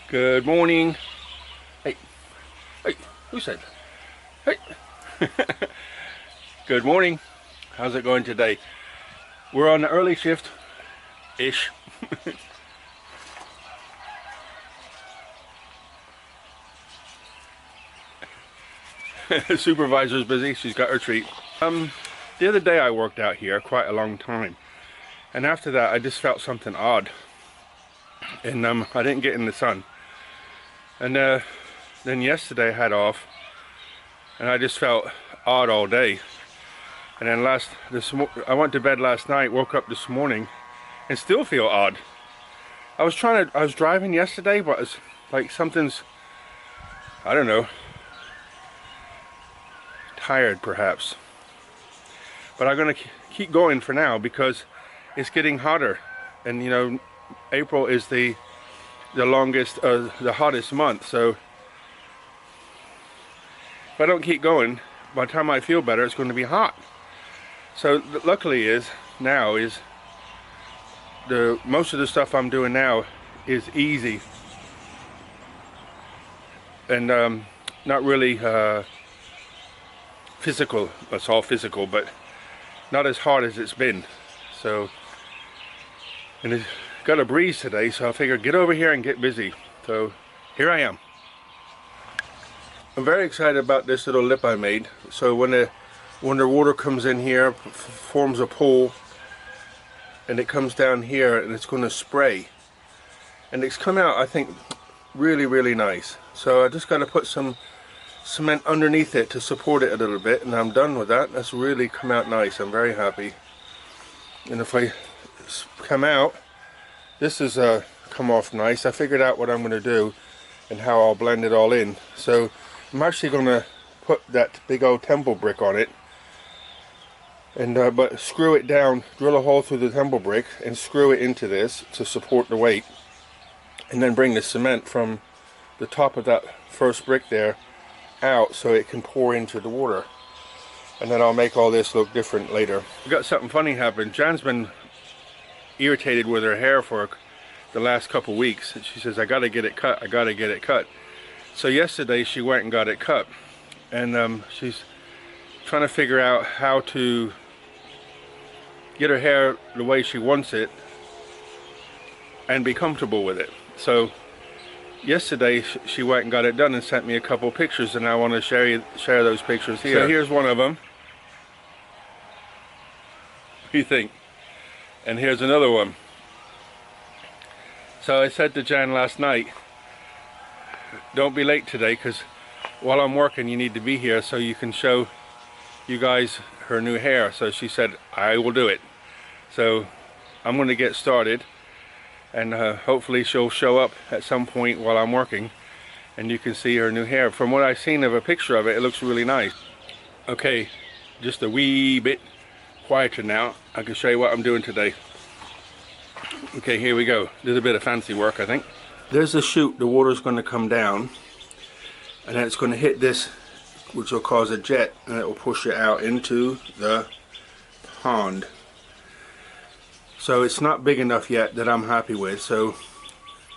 Good morning. Hey, hey, who said? Hey. Good morning. How's it going today? We're on the early shift-ish. The supervisor's busy. She's got her treat. The other day I worked out here quite a long time, and after that I just felt something odd, and I didn't get in the sun. And then yesterday I had off, and I just felt odd all day. And then I went to bed last night, woke up this morning, and still feel odd. I was driving yesterday, but it's like something's, I don't know, tired perhaps. But I'm gonna keep going for now because it's getting hotter, and you know, April is the longest, the hottest month. So if I don't keep going, by the time I feel better, it's going to be hot. So luckily most of the stuff I'm doing now is easy and not really physical. It's all physical, but not as hard as it's been. So, and it's got a breeze today, so I figured get over here and get busy. So here I am. I'm very excited about this little lip I made. So when the water comes in here, forms a pool, and it comes down here, and it's going to spray, and it's come out, I think, really nice. So I just got to put some cement underneath it to support it a little bit, and I'm done with that. That's really come out nice. I'm very happy. And if I come out, this is come off nice. I figured out what I'm going to do and how I'll blend it all in. So I'm actually going to put that big old temple brick on it, and but screw it down, drill a hole through the temple brick and screw it into this to support the weight, and then bring the cement from the top of that first brick there out so it can pour into the water, and then I'll make all this look different later. We got something funny happen. Jan's been irritated with her hair for the last couple weeks, and she says, I gotta get it cut, I gotta get it cut. So yesterday she went and got it cut, and she's trying to figure out how to get her hair the way she wants it and be comfortable with it. So yesterday she went and got it done and sent me a couple pictures, and I want to share those pictures here. So here's one of them. What do you think? And here's another one. So I said to Jan last night, don't be late today, because while I'm working you need to be here so you can show you guys her new hair. So she said, I will do it. So I'm going to get started, and hopefully she'll show up at some point while I'm working and you can see her new hair. From what I've seen of a picture of it, it looks really nice. Okay, just a wee bit quieter now. I can show you what I'm doing today. Okay, here we go. There's a bit of fancy work, I think. There's the chute. The water's going to come down, and then it's going to hit this, which will cause a jet, and it will push it out into the pond. So it's not big enough yet that I'm happy with. So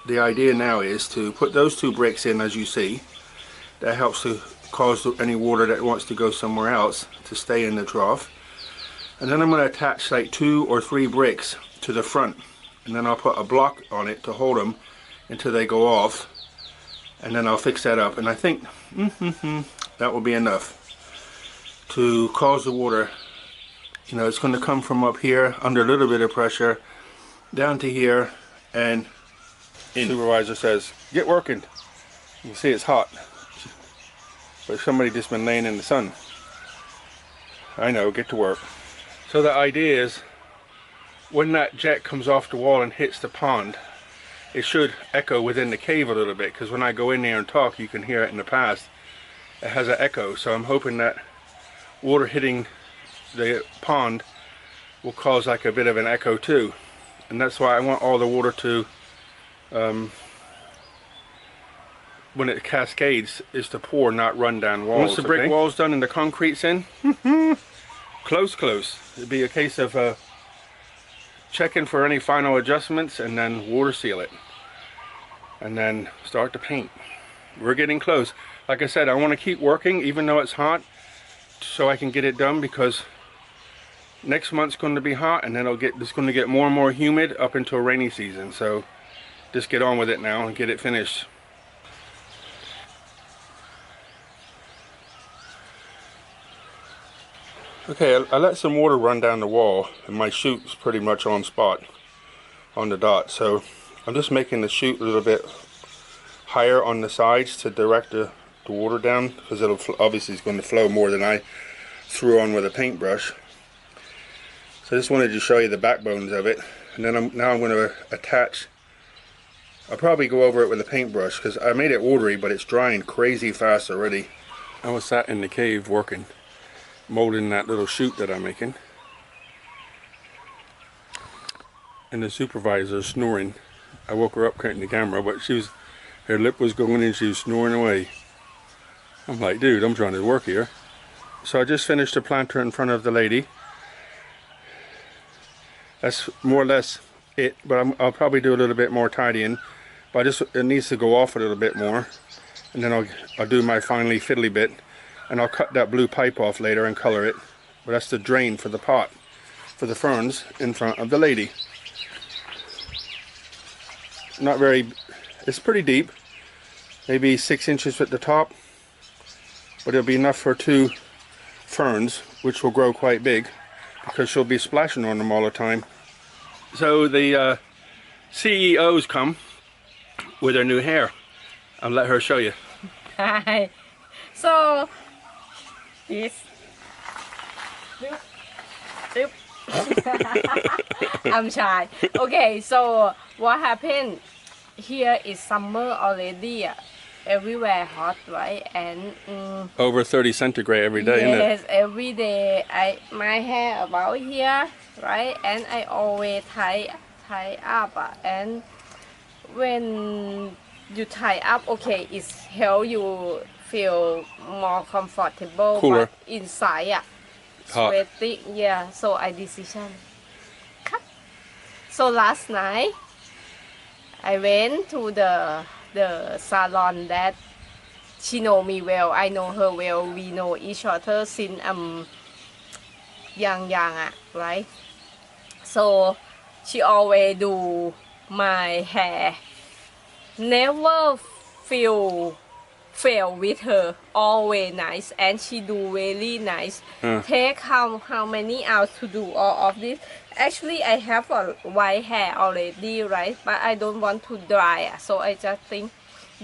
the idea now is to put those two bricks in, as you see. That helps to cause any water that wants to go somewhere else to stay in the trough. And then I'm going to attach like 2 or 3 bricks to the front, and then I'll put a block on it to hold them until they go off, and then I'll fix that up. And I think that will be enough to cause the water, you know, it's going to come from up here under a little bit of pressure down to here and in. Supervisor says, get working. You can see it's hot, but somebody just been laying in the sun. I know, get to work. So the idea is, when that jet comes off the wall and hits the pond, it should echo within the cave a little bit, because when I go in there and talk, you can hear it in the past. It has an echo, so I'm hoping that water hitting the pond will cause like a bit of an echo too. And that's why I want all the water to, when it cascades, is to pour, not run down walls. Once the brick wall's done and the concrete's in, close. It'd be a case of checking for any final adjustments and then water seal it. and then start to paint. We're getting close. Like I said, I want to keep working even though it's hot, so I can get it done, because next month's going to be hot, and then it's going to get more and more humid up until rainy season. So just get on with it now and get it finished. Okay, I let some water run down the wall, and my chute's pretty much on spot, on the dot. So I'm just making the chute a little bit higher on the sides to direct the water down, because it'll obviously it's going to flow more than I threw on with a paintbrush. So I just wanted to show you the backbones of it, and then now I'm going to attach. I'll probably go over it with a paintbrush, because I made it watery, but it's drying crazy fast already. I was sat in the cave working, molding that little chute that I'm making, and the supervisor's snoring. I woke her up cutting the camera, but her lip was going and she was snoring away. I'm like, dude, I'm trying to work here. So I just finished the planter in front of the lady. That's more or less it, but I'll probably do a little bit more tidying. But it needs to go off a little bit more, and then I'll do my finally fiddly bit, and I'll cut that blue pipe off later and color it. But that's the drain for the pot, for the ferns in front of the lady. Not very, it's pretty deep, maybe 6 inches at the top, but it'll be enough for 2 ferns, which will grow quite big, because she'll be splashing on them all the time. So the CEOs come with their new hair. I'll let her show you. Hi. So this. I'm shy. Okay, so what happened? Here is summer already. Everywhere hot, right? And over 30 centigrade every day, isn't it? Yes, every day. My hair about here, right? And I always tie up. And when you tie up, okay, it's help you feel more comfortable. Cooler. But inside, Hot. sweating. Yeah. So I decision. So last night, I went to the salon that she know me well. I know her well. We know each other since young, right? So she always do my hair. Never fail with her. Always nice, and she do really nice. Take how many hours to do all of this? Actually, I have a white hair already, right? But I don't want to dry, so I just think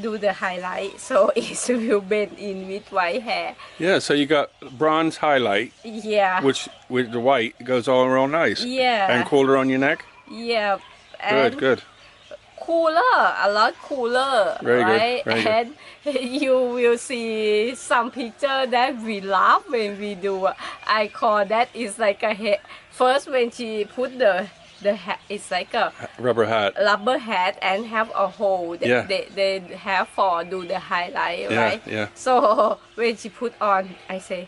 do the highlight, so it will blend in with white hair. Yeah, so you got bronze highlight. Yeah. Which with the white goes all real nice. Yeah. And cooler on your neck. Yeah. And Good. Cooler, a lot cooler. Very right? good. Very and you will see some picture that we laugh when we do. I call that is like a hair. First, when she put the hat, it's like a rubber hat and have a hole that yeah. they have for do the highlight, right? Yeah. So when she put on, I say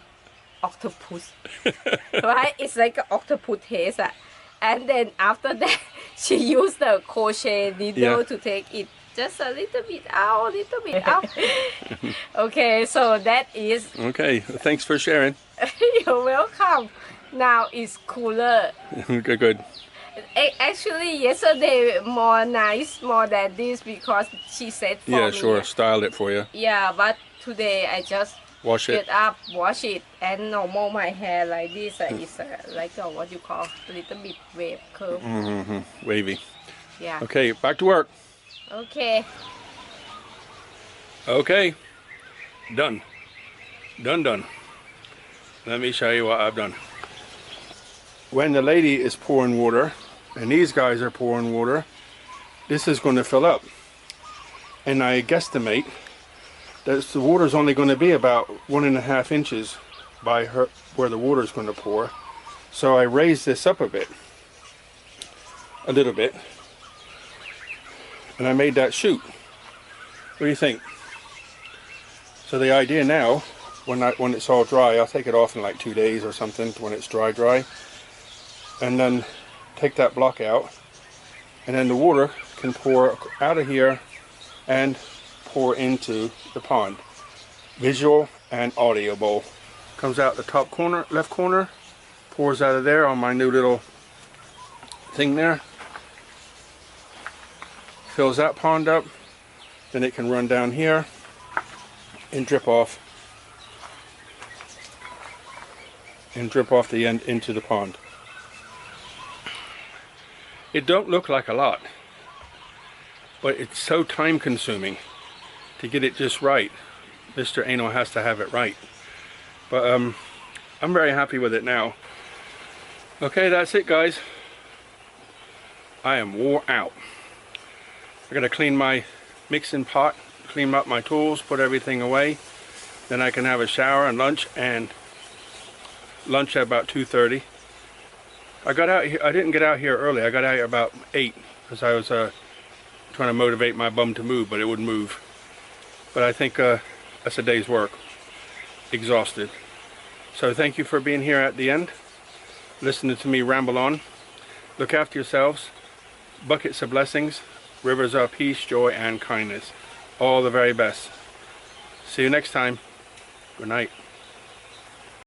octopus, right? It's like an octopus taste. And then after that, she used the crochet needle to take it just a little bit out, Okay, so that is. Okay, thanks for sharing. You're welcome. Now it's cooler. Good. Actually, yesterday more nice, more than this, because she said for me. Yeah, sure, styled it for you. Yeah, but today I just wash it. Get up, wash it, and normal my hair like this is like a, what you call a little bit wave curve. Wavy. Yeah. Okay, back to work. Okay. Okay. Done. Let me show you what I've done. When the lady is pouring water, and these guys are pouring water, this is going to fill up. And I guesstimate that the water is only going to be about 1.5 inches by where the water is going to pour. So I raised this up a little bit, and I made that chute. What do you think? So the idea now, when it's all dry, I'll take it off in like 2 days or something when it's dry, and then take that block out, and then the water can pour out of here and pour into the pond. Visual and audible. Comes out the top corner, left corner, pours out of there on my new little thing there. Fills that pond up, then it can run down here and drip off the end into the pond. It don't look like a lot, but it's so time consuming to get it just right. Mr. Anal has to have it right. But I'm very happy with it now. Okay, that's it, guys. I am wore out. I gotta clean my mixing pot, clean up my tools, put everything away. Then I can have a shower and lunch at about 2:30. I got out here, I didn't get out here early. I got out here about 8 because I was trying to motivate my bum to move, but it wouldn't move. But I think that's a day's work. Exhausted. So thank you for being here at the end, listening to me ramble on. Look after yourselves. Buckets of blessings, rivers of peace, joy, and kindness. All the very best. See you next time. Good night.